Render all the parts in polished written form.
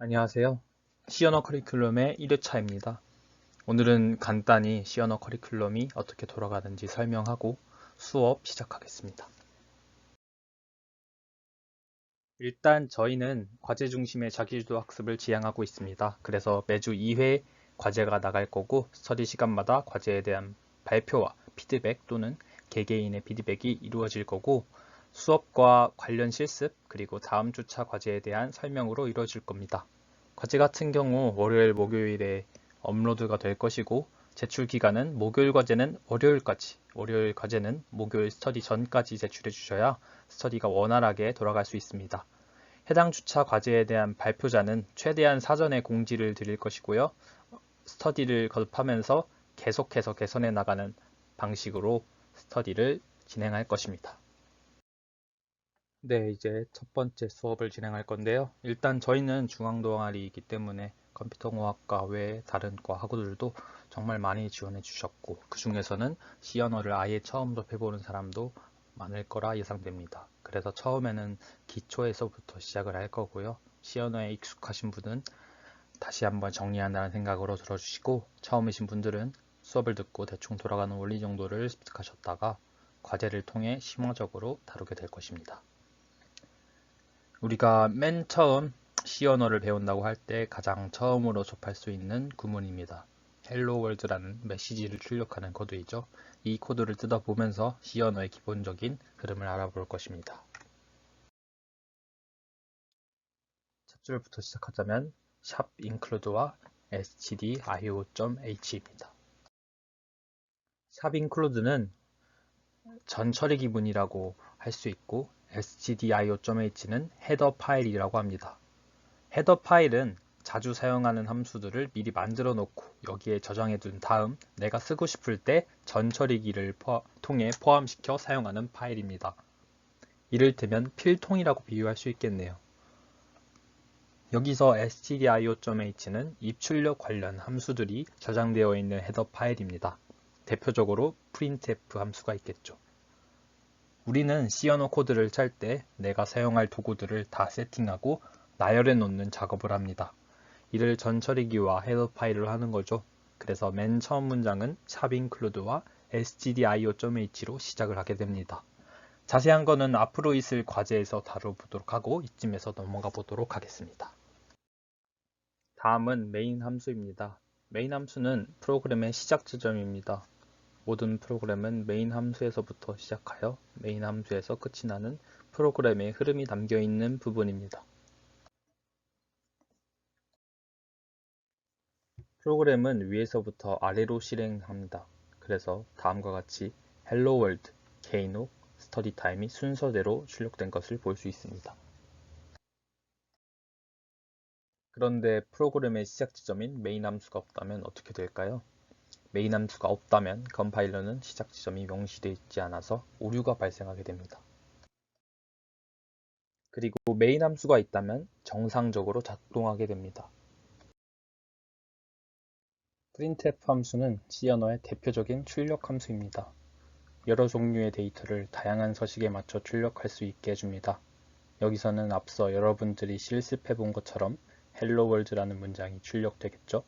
안녕하세요. C 언어 커리큘럼의 1회차입니다. 오늘은 간단히 C 언어 커리큘럼이 어떻게 돌아가는지 설명하고 수업 시작하겠습니다. 일단 저희는 과제 중심의 자기주도 학습을 지향하고 있습니다. 그래서 매주 2회 과제가 나갈 거고 스터디 시간마다 과제에 대한 발표와 피드백 또는 개개인의 피드백이 이루어질 거고 수업과 관련 실습 그리고 다음 주차 과제에 대한 설명으로 이루어질 겁니다. 과제 같은 경우 월요일, 목요일에 업로드가 될 것이고 제출 기간은 목요일 과제는 월요일까지, 월요일 과제는 목요일 스터디 전까지 제출해 주셔야 스터디가 원활하게 돌아갈 수 있습니다. 해당 주차 과제에 대한 발표자는 최대한 사전에 공지를 드릴 것이고요. 스터디를 거듭하면서 계속해서 개선해 나가는 방식으로 스터디를 진행할 것입니다. 네, 이제 첫 번째 수업을 진행할 건데요. 일단 저희는 중앙동아리이기 때문에 컴퓨터공학과 외에 다른 과 학우들도 정말 많이 지원해 주셨고 그 중에서는 C 언어를 아예 처음 접해보는 사람도 많을 거라 예상됩니다. 그래서 처음에는 기초에서부터 시작을 할 거고요. C 언어에 익숙하신 분은 다시 한번 정리한다는 생각으로 들어주시고 처음이신 분들은 수업을 듣고 대충 돌아가는 원리 정도를 습득하셨다가 과제를 통해 심화적으로 다루게 될 것입니다. 우리가 맨 처음 C 언어를 배운다고 할 때 가장 처음으로 접할 수 있는 구문입니다. Hello World라는 메시지를 출력하는 코드이죠. 이 코드를 뜯어보면서 C 언어의 기본적인 흐름을 알아볼 것입니다. 첫 줄부터 시작하자면 샵 include와 stdio.h입니다. 샵 include는 전 처리 기문이라고 할 수 있고 stdio.h는 헤더 파일이라고 합니다. 헤더 파일은 자주 사용하는 함수들을 미리 만들어 놓고 여기에 저장해 둔 다음 내가 쓰고 싶을 때 전처리기를 통해 포함시켜 사용하는 파일입니다. 이를테면 필통이라고 비유할 수 있겠네요. 여기서 stdio.h는 입출력 관련 함수들이 저장되어 있는 헤더 파일입니다. 대표적으로 printf 함수가 있겠죠. 우리는 C 언어 코드를 짤 때 내가 사용할 도구들을 다 세팅하고 나열해 놓는 작업을 합니다. 이를 전처리기와 헤더 파일로 하는 거죠. 그래서 맨 처음 문장은 샵 include와 stdio.h로 시작을 하게 됩니다. 자세한 거는 앞으로 있을 과제에서 다뤄보도록 하고 이쯤에서 넘어가 보도록 하겠습니다. 다음은 메인 함수입니다. 메인 함수는 프로그램의 시작 지점입니다. 모든 프로그램은 메인 함수에서부터 시작하여 메인 함수에서 끝이 나는 프로그램의 흐름이 담겨 있는 부분입니다. 프로그램은 위에서부터 아래로 실행합니다. 그래서 다음과 같이 Hello World, Keynote, 스터디타임이 순서대로 출력된 것을 볼 수 있습니다. 그런데 프로그램의 시작 지점인 메인 함수가 없다면 어떻게 될까요? 메인 함수가 없다면 컴파일러는 시작 지점이 명시되어 있지 않아서 오류가 발생하게 됩니다. 그리고 메인 함수가 있다면 정상적으로 작동하게 됩니다. printf 함수는 C 언어의 대표적인 출력 함수입니다. 여러 종류의 데이터를 다양한 서식에 맞춰 출력할 수 있게 해줍니다. 여기서는 앞서 여러분들이 실습해 본 것처럼 Hello World라는 문장이 출력되겠죠?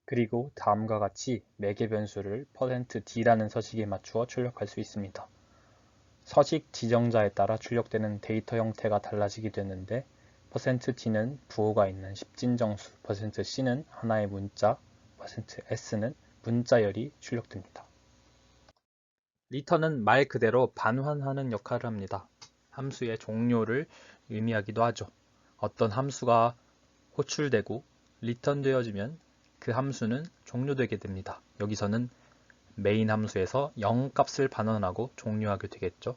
그리고 다음과 같이 매개 변수를 %d라는 서식에 맞추어 출력할 수 있습니다. 서식 지정자에 따라 출력되는 데이터 형태가 달라지게 되는데 %d는 부호가 있는 십진정수, %c는 하나의 문자, %s는 문자열이 출력됩니다. 리턴은 말 그대로 반환하는 역할을 합니다. 함수의 종료를 의미하기도 하죠. 어떤 함수가 호출되고 리턴되어지면 그 함수는 종료되게 됩니다. 여기서는 메인 함수에서 0 값을 반환하고 종료하게 되겠죠.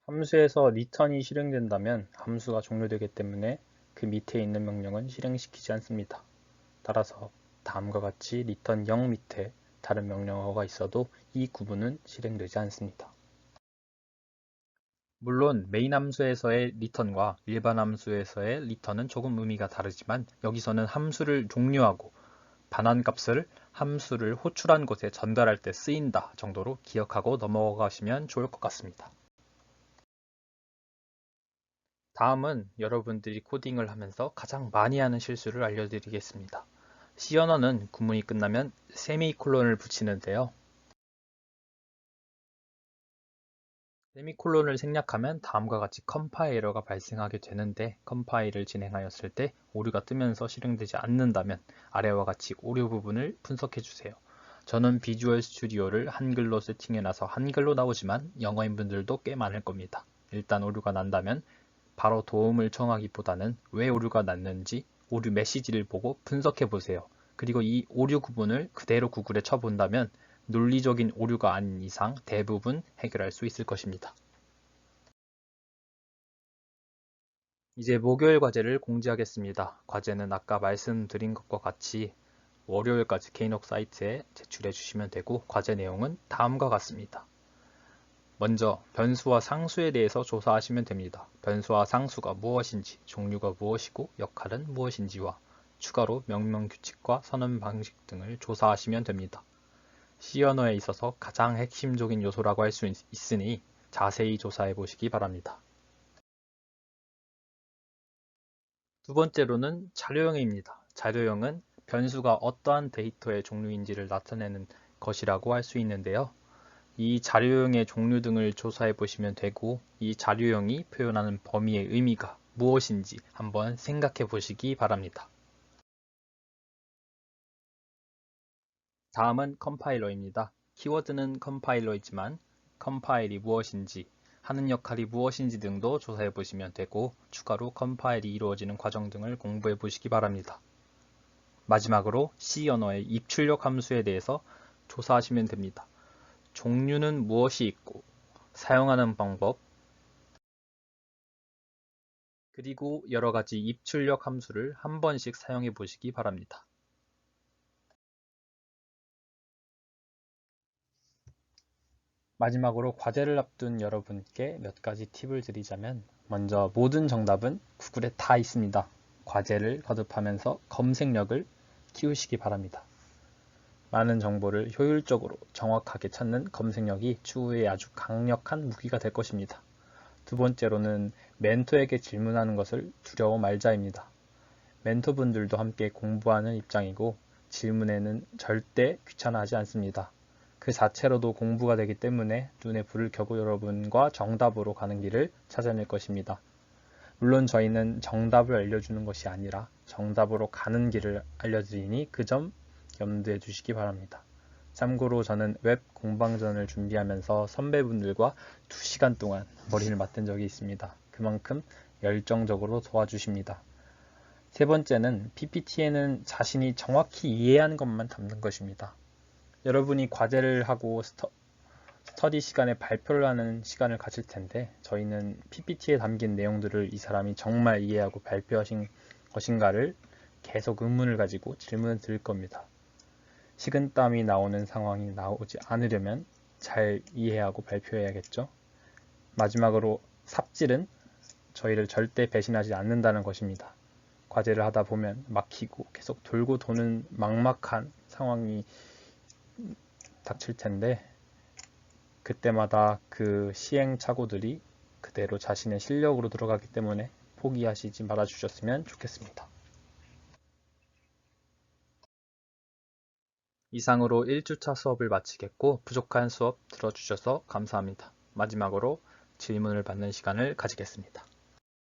함수에서 return이 실행된다면 함수가 종료되기 때문에 그 밑에 있는 명령은 실행시키지 않습니다. 따라서 다음과 같이 return 0 밑에 다른 명령어가 있어도 이 구분은 실행되지 않습니다. 물론 메인 함수에서의 return과 일반 함수에서의 return은 조금 의미가 다르지만 여기서는 함수를 종료하고 반환값을 함수를 호출한 곳에 전달할 때 쓰인다 정도로 기억하고 넘어가시면 좋을 것 같습니다. 다음은 여러분들이 코딩을 하면서 가장 많이 하는 실수를 알려드리겠습니다. C 언어는 구문이 끝나면 세미콜론을 붙이는데요. 세미콜론을 생략하면 다음과 같이 컴파일 에러가 발생하게 되는데, 컴파일을 진행하였을 때 오류가 뜨면서 실행되지 않는다면 아래와 같이 오류 부분을 분석해 주세요. 저는 비주얼 스튜디오를 한글로 세팅해놔서 한글로 나오지만 영어인 분들도 꽤 많을 겁니다. 일단 오류가 난다면 바로 도움을 청하기보다는 왜 오류가 났는지 오류 메시지를 보고 분석해 보세요. 그리고 이 오류 구분을 그대로 구글에 쳐본다면 논리적인 오류가 아닌 이상 대부분 해결할 수 있을 것입니다. 이제 목요일 과제를 공지하겠습니다. 과제는 아까 말씀드린 것과 같이 월요일까지 개인옥 사이트에 제출해 주시면 되고, 과제 내용은 다음과 같습니다. 먼저 변수와 상수에 대해서 조사하시면 됩니다. 변수와 상수가 무엇인지, 종류가 무엇이고 역할은 무엇인지와 추가로 명령 규칙과 선언 방식 등을 조사하시면 됩니다. C 언어에 있어서 가장 핵심적인 요소라고 할 수 있으니 자세히 조사해 보시기 바랍니다. 두 번째로는 자료형입니다. 자료형은 변수가 어떠한 데이터의 종류인지를 나타내는 것이라고 할 수 있는데요. 이 자료형의 종류 등을 조사해 보시면 되고, 이 자료형이 표현하는 범위의 의미가 무엇인지 한번 생각해 보시기 바랍니다. 다음은 컴파일러입니다. 키워드는 컴파일러이지만 컴파일이 무엇인지, 하는 역할이 무엇인지 등도 조사해 보시면 되고, 추가로 컴파일이 이루어지는 과정 등을 공부해 보시기 바랍니다. 마지막으로 C 언어의 입출력 함수에 대해서 조사하시면 됩니다. 종류는 무엇이 있고, 사용하는 방법, 그리고 여러 가지 입출력 함수를 한 번씩 사용해 보시기 바랍니다. 마지막으로 과제를 앞둔 여러분께 몇 가지 팁을 드리자면, 먼저 모든 정답은 구글에 다 있습니다. 과제를 거듭하면서 검색력을 키우시기 바랍니다. 많은 정보를 효율적으로 정확하게 찾는 검색력이 추후에 아주 강력한 무기가 될 것입니다. 두 번째로는 멘토에게 질문하는 것을 두려워 말자입니다. 멘토분들도 함께 공부하는 입장이고 질문에는 절대 귀찮아하지 않습니다. 그 자체로도 공부가 되기 때문에 눈에 불을 켜고 여러분과 정답으로 가는 길을 찾아낼 것입니다. 물론 저희는 정답을 알려주는 것이 아니라 정답으로 가는 길을 알려드리니 그 점 염두에 두시기 바랍니다. 참고로 저는 웹 공방전을 준비하면서 선배분들과 2시간 동안 머리를 맞댄 적이 있습니다. 그만큼 열정적으로 도와주십니다. 세 번째는 PPT에는 자신이 정확히 이해한 것만 담는 것입니다. 여러분이 과제를 하고 스터디 시간에 발표를 하는 시간을 가질 텐데, 저희는 PPT에 담긴 내용들을 이 사람이 정말 이해하고 발표하신 것인가를 계속 의문을 가지고 질문을 드릴 겁니다. 식은땀이 나오는 상황이 나오지 않으려면 잘 이해하고 발표해야겠죠. 마지막으로 삽질은 저희를 절대 배신하지 않는다는 것입니다. 과제를 하다 보면 막히고 계속 돌고 도는 막막한 상황이 닥칠 텐데, 그때마다 그 시행착오들이 그대로 자신의 실력으로 들어가기 때문에 포기하시지 말아 주셨으면 좋겠습니다. 이상으로 1주차 수업을 마치겠고, 부족한 수업 들어주셔서 감사합니다. 마지막으로 질문을 받는 시간을 가지겠습니다.